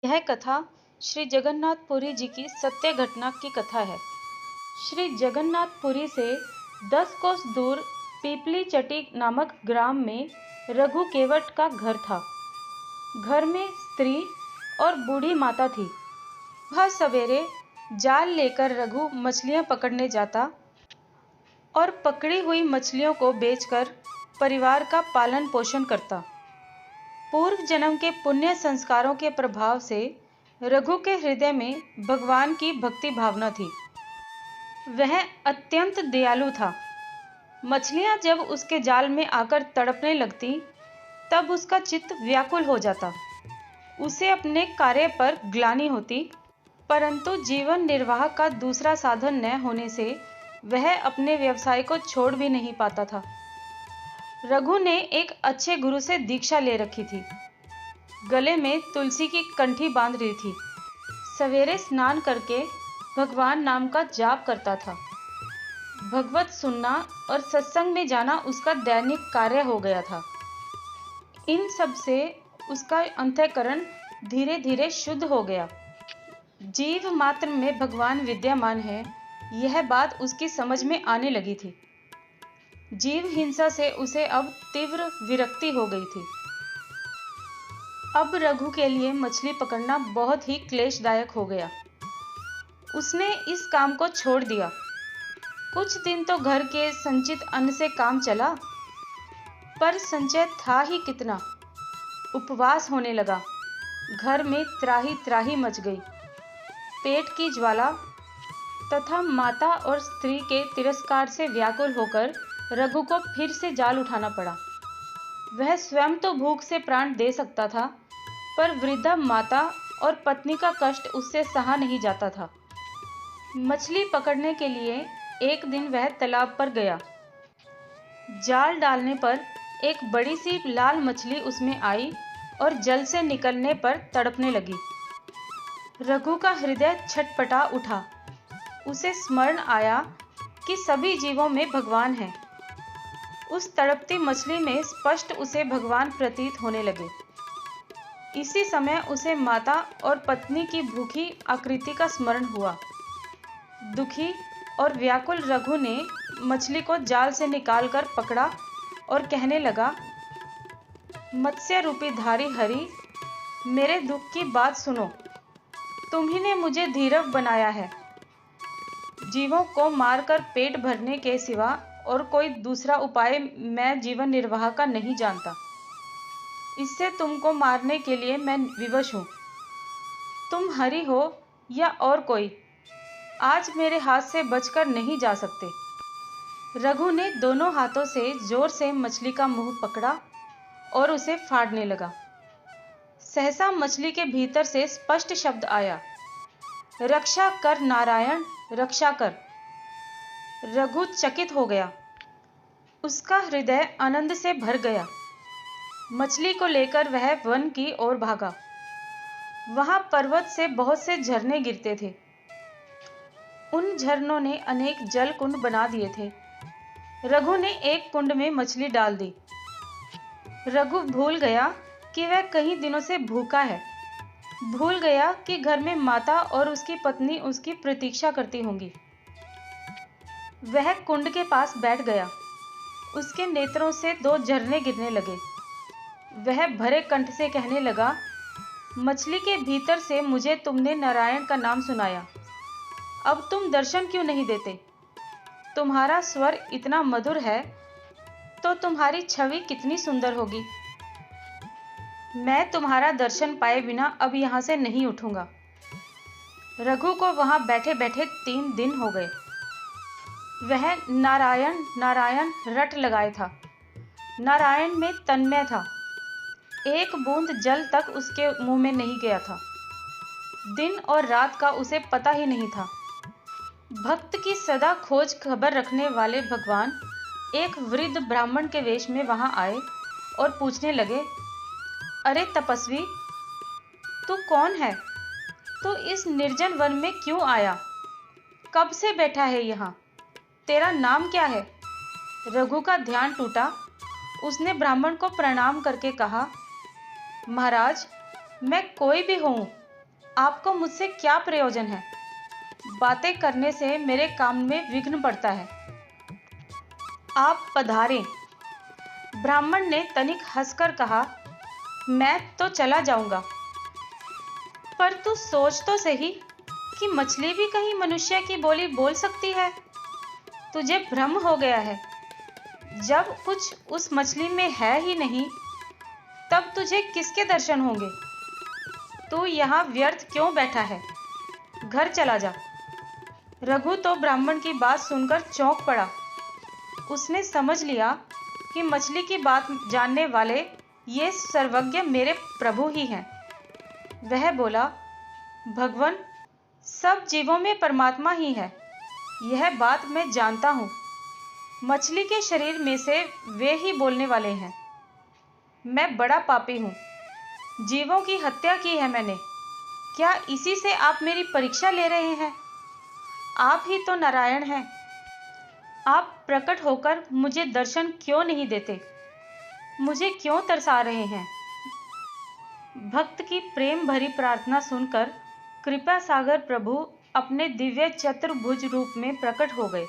यह कथा श्री जगन्नाथपुरी जी की सत्य घटना की कथा है। श्री जगन्नाथपुरी से 10 कोस दूर पीपली चटी नामक ग्राम में रघु केवट का घर था। घर में स्त्री और बूढ़ी माता थी। वह सवेरे जाल लेकर रघु मछलियां पकड़ने जाता और पकड़ी हुई मछलियों को बेचकर परिवार का पालन पोषण करता। पूर्व जन्म के पुण्य संस्कारों के प्रभाव से रघु के हृदय में भगवान की भक्ति भावना थी। वह अत्यंत दयालु था। मछलियां जब उसके जाल में आकर तड़पने लगती तब उसका चित्त व्याकुल हो जाता। उसे अपने कार्य पर ग्लानि होती, परंतु जीवन निर्वाह का दूसरा साधन न होने से वह अपने व्यवसाय को छोड़ भी नहीं पाता था। रघु ने एक अच्छे गुरु से दीक्षा ले रखी थी। गले में तुलसी की कंठी बांध रही थी। सवेरे स्नान करके भगवान नाम का जाप करता था। भगवत सुनना और सत्संग में जाना उसका दैनिक कार्य हो गया था। इन सब से उसका अंतःकरण धीरे धीरे शुद्ध हो गया। जीव मात्र में भगवान विद्यमान है, यह बात उसकी समझ में आने लगी थी। जीव हिंसा से उसे अब तीव्र विरक्ति हो गई थी। अब रघु के लिए मछली पकड़ना बहुत ही क्लेशदायक हो गया। उसने इस काम को छोड़ दिया। कुछ दिन तो घर के संचित अन्न से काम चला, पर संचय था ही कितना। उपवास होने लगा। घर में त्राही त्राही मच गई। पेट की ज्वाला तथा माता और स्त्री के तिरस्कार से व्याकुल होकर रघु को फिर से जाल उठाना पड़ा। वह स्वयं तो भूख से प्राण दे सकता था, पर वृद्धा माता और पत्नी का कष्ट उससे सहा नहीं जाता था। मछली पकड़ने के लिए एक दिन वह तालाब पर गया। जाल डालने पर एक बड़ी सी लाल मछली उसमें आई और जल से निकलने पर तड़पने लगी। रघु का हृदय छटपटा उठा। उसे स्मरण आया कि सभी जीवों में भगवान है। उस तड़पती मछली में स्पष्ट उसे भगवान प्रतीत होने लगे। इसी समय उसे माता और पत्नी की भूखी आकृति का स्मरण हुआ। दुखी और व्याकुल रघु ने मछली को जाल से निकालकर पकड़ा और कहने लगा, मत्स्य रूपी धारी हरि, मेरे दुख की बात सुनो। तुम्ही ने मुझे धीरव बनाया है। जीवों को मारकर पेट भरने के सिवा और कोई दूसरा उपाय मैं जीवन निर्वाह का नहीं जानता। इससे तुमको मारने के लिए मैं विवश हूँ। तुम हरि हो या और कोई, आज मेरे हाथ से बचकर नहीं जा सकते। रघु ने दोनों हाथों से जोर से मछली का मुंह पकड़ा और उसे फाड़ने लगा। सहसा मछली के भीतर से स्पष्ट शब्द आया, रक्षा कर नारायण, रक्षा कर। रघु चकित हो गया। उसका हृदय आनंद से भर गया। मछली को लेकर वह वन की ओर भागा। वहां पर्वत से बहुत से झरने गिरते थे। उन झरनों ने अनेक जल कुंड बना दिए थे। रघु ने एक कुंड में मछली डाल दी। रघु भूल गया कि वह कई दिनों से भूखा है। भूल गया कि घर में माता और उसकी पत्नी उसकी प्रतीक्षा करती होंगी। वह कुंड के पास बैठ गया। उसके नेत्रों से 2 झरने गिरने लगे। वह भरे कंठ से कहने लगा, मछली के भीतर से मुझे तुमने नारायण का नाम सुनाया। अब तुम दर्शन क्यों नहीं देते? तुम्हारा स्वर इतना मधुर है तो तुम्हारी छवि कितनी सुंदर होगी। मैं तुम्हारा दर्शन पाए बिना अब यहां से नहीं उठूंगा। रघु को वहां बैठे बैठे 3 दिन हो गए। वह नारायण नारायण रट लगाए था। नारायण में तन्मय था। एक बूंद जल तक उसके मुंह में नहीं गया था। दिन और रात का उसे पता ही नहीं था। भक्त की सदा खोज खबर रखने वाले भगवान एक वृद्ध ब्राह्मण के वेश में वहां आए और पूछने लगे, अरे तपस्वी, तू कौन है? तू इस निर्जन वन में क्यों आया? कब से बैठा है यहाँ? तेरा नाम क्या है? रघु का ध्यान टूटा। उसने ब्राह्मण को प्रणाम करके कहा, महाराज, मैं कोई भी हूँ, आपको मुझसे क्या प्रयोजन है? बातें करने से मेरे काम में विघ्न पड़ता है। आप पधारें। ब्राह्मण ने तनिक हंसकर कहा, मैं तो चला जाऊंगा, पर तू सोच तो सही कि मछली भी कहीं मनुष्य की बोली बोल सकती है। तुझे भ्रम हो गया है। जब कुछ उस मछली में है ही नहीं, तब तुझे किसके दर्शन होंगे? तू यहाँ व्यर्थ क्यों बैठा है? घर चला जा। रघु तो ब्राह्मण की बात सुनकर चौंक पड़ा। उसने समझ लिया कि मछली की बात जानने वाले ये सर्वज्ञ मेरे प्रभु ही हैं। वह बोला, भगवान, सब जीवों में परमात्मा ही है, यह बात मैं जानता हूँ। मछली के शरीर में से वे ही बोलने वाले हैं। मैं बड़ा पापी हूँ, जीवों की हत्या की है मैंने। क्या इसी से आप मेरी परीक्षा ले रहे हैं? आप ही तो नारायण हैं। आप प्रकट होकर मुझे दर्शन क्यों नहीं देते? मुझे क्यों तरसा रहे हैं? भक्त की प्रेम भरी प्रार्थना सुनकर कृपा सागर प्रभु अपने दिव्य चतुर्भुज रूप में प्रकट हो गए।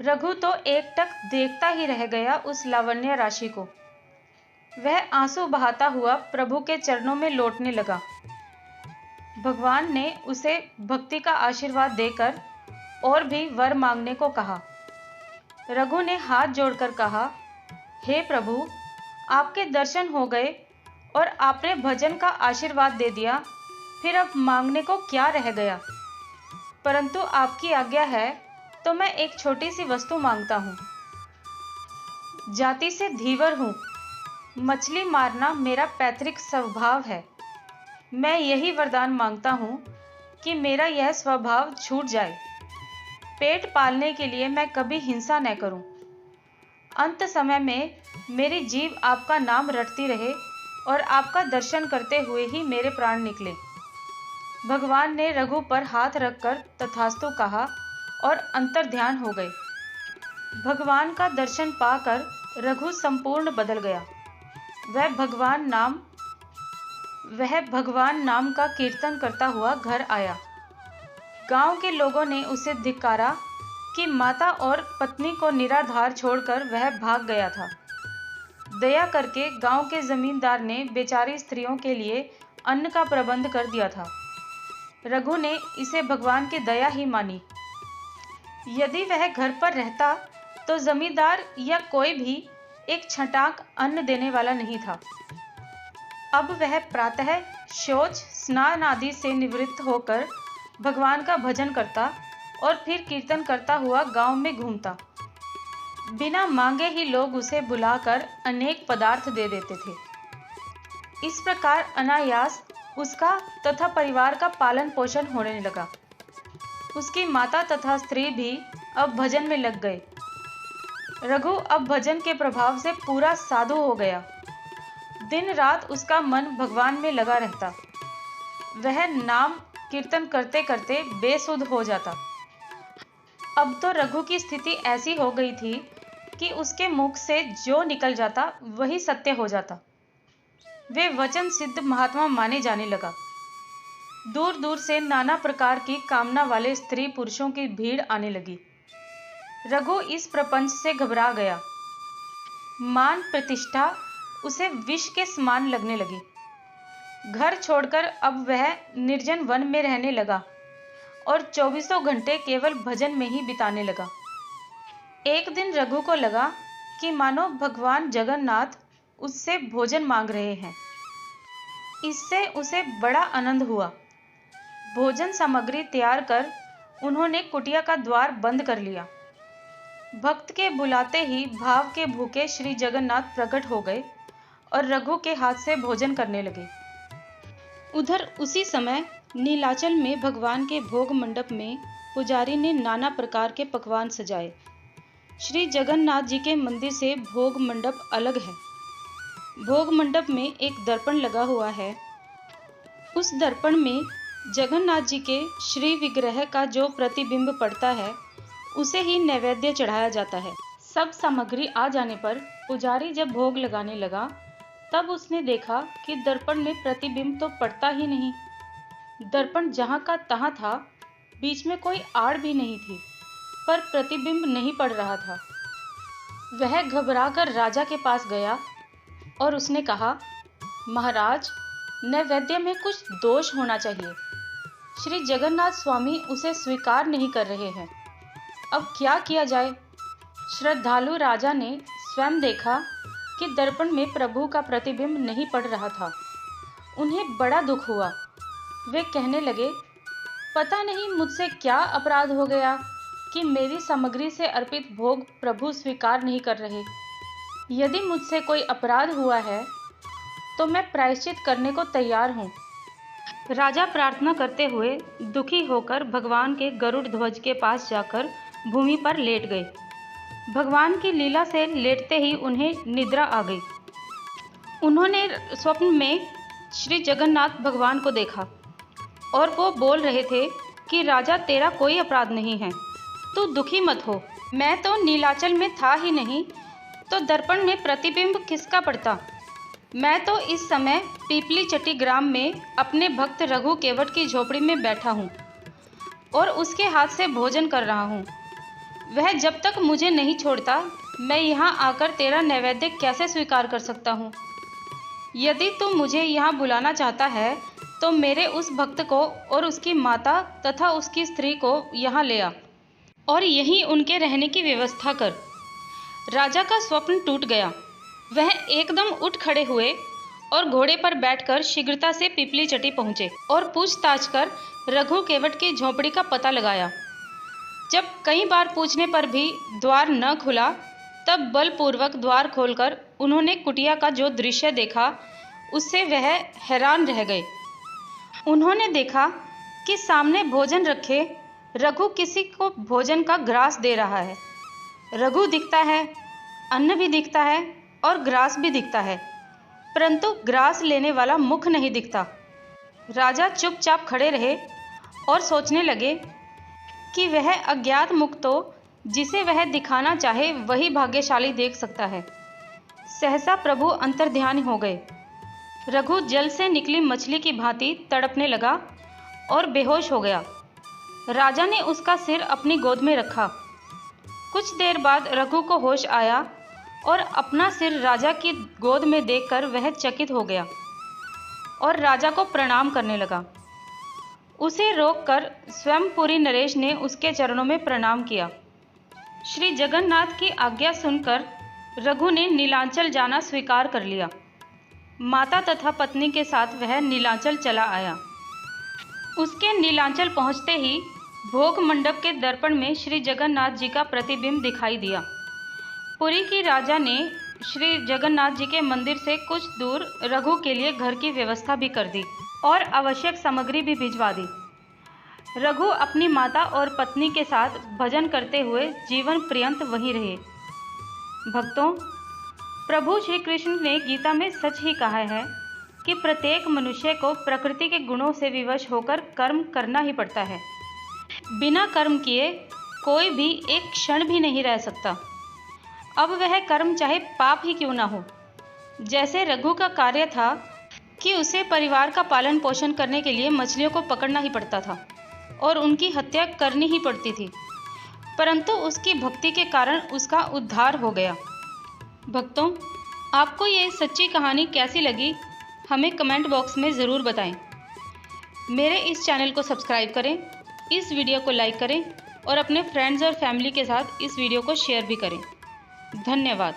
रघु तो एकटक देखता ही रह गया उस लावण्य राशि को। वह आंसू बहाता हुआ प्रभु के चरणों में लौटने लगा। भगवान ने उसे भक्ति का आशीर्वाद देकर और भी वर मांगने को कहा। रघु ने हाथ जोड़कर कहा, हे प्रभु, आपके दर्शन हो गए और आपने भजन का आशीर्वाद दे दिया, फिर अब मांगने को क्या रह गया? परंतु आपकी आज्ञा है तो मैं एक छोटी सी वस्तु मांगता हूँ। जाति से धीवर हूँ, मछली मारना मेरा पैतृक स्वभाव है। मैं यही वरदान मांगता हूँ कि मेरा यह स्वभाव छूट जाए। पेट पालने के लिए मैं कभी हिंसा न करूं। अंत समय में मेरी जीभ आपका नाम रटती रहे और आपका दर्शन करते हुए ही मेरे प्राण निकले। भगवान ने रघु पर हाथ रखकर तथास्तु कहा और अंतर्ध्यान हो गए। भगवान का दर्शन पाकर रघु संपूर्ण बदल गया। वह भगवान नाम का कीर्तन करता हुआ घर आया। गांव के लोगों ने उसे धिक्कारा कि माता और पत्नी को निराधार छोड़कर वह भाग गया था। दया करके गांव के जमींदार ने बेचारी स्त्रियों के लिए अन्न का प्रबंध कर दिया था। रघु ने इसे भगवान की दया ही मानी। यदि वह घर पर रहता तो जमींदार या कोई भी एक छटाक अन्न देने वाला नहीं था। अब वह प्रातः शौच स्नान आदि से निवृत्त होकर भगवान का भजन करता और फिर कीर्तन करता हुआ गांव में घूमता। बिना मांगे ही लोग उसे बुलाकर अनेक पदार्थ दे देते थे। इस प्रकार अनायास उसका तथा परिवार का पालन पोषण होने लगा। उसकी माता तथा स्त्री भी अब भजन में लग गए। रघु अब भजन के प्रभाव से पूरा साधु हो गया। दिन रात उसका मन भगवान में लगा रहता। वह नाम कीर्तन करते करते बेसुध हो जाता। अब तो रघु की स्थिति ऐसी हो गई थी कि उसके मुख से जो निकल जाता वही सत्य हो जाता। वे वचन सिद्ध महात्मा माने जाने लगा। दूर दूर से नाना प्रकार की कामना वाले स्त्री पुरुषों की भीड़ आने लगी। रघु इस प्रपंच से घबरा गया। मान प्रतिष्ठा उसे विष के समान लगने लगी। घर छोड़कर अब वह निर्जन वन में रहने लगा और 24 घंटे केवल भजन में ही बिताने लगा। एक दिन रघु को लगा कि मानो भगवान जगन्नाथ उससे भोजन मांग रहे हैं। इससे उसे बड़ा आनंद हुआ। भोजन सामग्री तैयार कर उन्होंने कुटिया का द्वार बंद कर लिया। भक्त के बुलाते ही भाव के भूखे श्री जगन्नाथ प्रकट हो गए और रघु के हाथ से भोजन करने लगे। उधर उसी समय नीलाचल में भगवान के भोग मंडप में पुजारी ने नाना प्रकार के पकवान सजाए। श्री जगन्नाथ जी के मंदिर से भोग मंडप अलग है। भोग मंडप में एक दर्पण लगा हुआ है। उस दर्पण में जगन्नाथ जी के श्री विग्रह का जो प्रतिबिंब पड़ता है उसे ही नैवेद्य चढ़ाया जाता है। सब सामग्री आ जाने पर पुजारी जब भोग लगाने लगा तब उसने देखा कि दर्पण में प्रतिबिंब तो पड़ता ही नहीं। दर्पण जहाँ का तहाँ था, बीच में कोई आड़ भी नहीं थी, पर प्रतिबिंब नहीं पड़ रहा था। वह घबराकर राजा के पास गया और उसने कहा, महाराज, नैवेद्य में कुछ दोष होना चाहिए। श्री जगन्नाथ स्वामी उसे स्वीकार नहीं कर रहे हैं। अब क्या किया जाए? श्रद्धालु राजा ने स्वयं देखा कि दर्पण में प्रभु का प्रतिबिंब नहीं पड़ रहा था। उन्हें बड़ा दुख हुआ। वे कहने लगे, पता नहीं मुझसे क्या अपराध हो गया कि मेरी सामग्री से अर्पित भोग प्रभु स्वीकार नहीं कर रहे। यदि मुझसे कोई अपराध हुआ है तो मैं प्रायश्चित करने को तैयार हूँ। राजा प्रार्थना करते हुए दुखी होकर भगवान के गरुड़ ध्वज के पास जाकर भूमि पर लेट गए। भगवान की लीला से लेटते ही उन्हें निद्रा आ गई। उन्होंने स्वप्न में श्री जगन्नाथ भगवान को देखा और वो बोल रहे थे कि राजा, तेरा कोई अपराध नहीं है, तू दुखी मत हो। मैं तो नीलाचल में था ही नहीं तो दर्पण में प्रतिबिंब किसका पड़ता। मैं तो इस समय पीपली चट्टी ग्राम में अपने भक्त रघु केवट की झोपड़ी में बैठा हूँ और उसके हाथ से भोजन कर रहा हूँ। वह जब तक मुझे नहीं छोड़ता, मैं यहाँ आकर तेरा नैवेद्य कैसे स्वीकार कर सकता हूँ। यदि तू मुझे यहाँ बुलाना चाहता है तो मेरे उस भक्त को और उसकी माता तथा उसकी स्त्री को यहाँ ले आ और यहीं उनके रहने की व्यवस्था कर। राजा का स्वप्न टूट गया। वह एकदम उठ खड़े हुए और घोड़े पर बैठकर शीघ्रता से पीपली चट्टी पहुँचे और पूछताछ कर रघु केवट की झोपड़ी का पता लगाया। जब कई बार पूछने पर भी द्वार न खुला, तब बलपूर्वक द्वार खोलकर उन्होंने कुटिया का जो दृश्य देखा, उससे वह हैरान रह गए। उन्होंने देखा कि सामने भोजन रखे रघु किसी को भोजन का ग्रास दे रहा है। रघु दिखता है, अन्न भी दिखता है और ग्रास भी दिखता है, परंतु ग्रास लेने वाला मुख नहीं दिखता। राजा चुपचाप खड़े रहे और सोचने लगे कि वह अज्ञात मुख तो जिसे वह दिखाना चाहे वही भाग्यशाली देख सकता है। सहसा प्रभु अंतर्ध्यान हो गए। रघु जल से निकली मछली की भांति तड़पने लगा और बेहोश हो गया। राजा ने उसका सिर अपनी गोद में रखा। कुछ देर बाद रघु को होश आया और अपना सिर राजा की गोद में देखकर वह चकित हो गया और राजा को प्रणाम करने लगा। उसे रोककर स्वयं पुरी नरेश ने उसके चरणों में प्रणाम किया। श्री जगन्नाथ की आज्ञा सुनकर रघु ने नीलांचल जाना स्वीकार कर लिया। माता तथा पत्नी के साथ वह नीलांचल चला आया। उसके नीलांचल पहुंचते ही भोग मंडप के दर्पण में श्री जगन्नाथ जी का प्रतिबिंब दिखाई दिया। पुरी की राजा ने श्री जगन्नाथ जी के मंदिर से कुछ दूर रघु के लिए घर की व्यवस्था भी कर दी और आवश्यक सामग्री भी भिजवा दी। रघु अपनी माता और पत्नी के साथ भजन करते हुए जीवन पर्यंत वहीं रहे। भक्तों, प्रभु श्री कृष्ण ने गीता में सच ही कहा है कि प्रत्येक मनुष्य को प्रकृति के गुणों से विवश होकर कर्म करना ही पड़ता है। बिना कर्म किए कोई भी एक क्षण भी नहीं रह सकता। अब वह कर्म चाहे पाप ही क्यों ना हो। जैसे रघु का कार्य था कि उसे परिवार का पालन पोषण करने के लिए मछलियों को पकड़ना ही पड़ता था और उनकी हत्या करनी ही पड़ती थी, परंतु उसकी भक्ति के कारण उसका उद्धार हो गया। भक्तों, आपको ये सच्ची कहानी कैसी लगी, हमें कमेंट बॉक्स में ज़रूर बताएं। मेरे इस चैनल को सब्सक्राइब करें, इस वीडियो को लाइक करें और अपने फ्रेंड्स और फैमिली के साथ इस वीडियो को शेयर भी करें। धन्यवाद।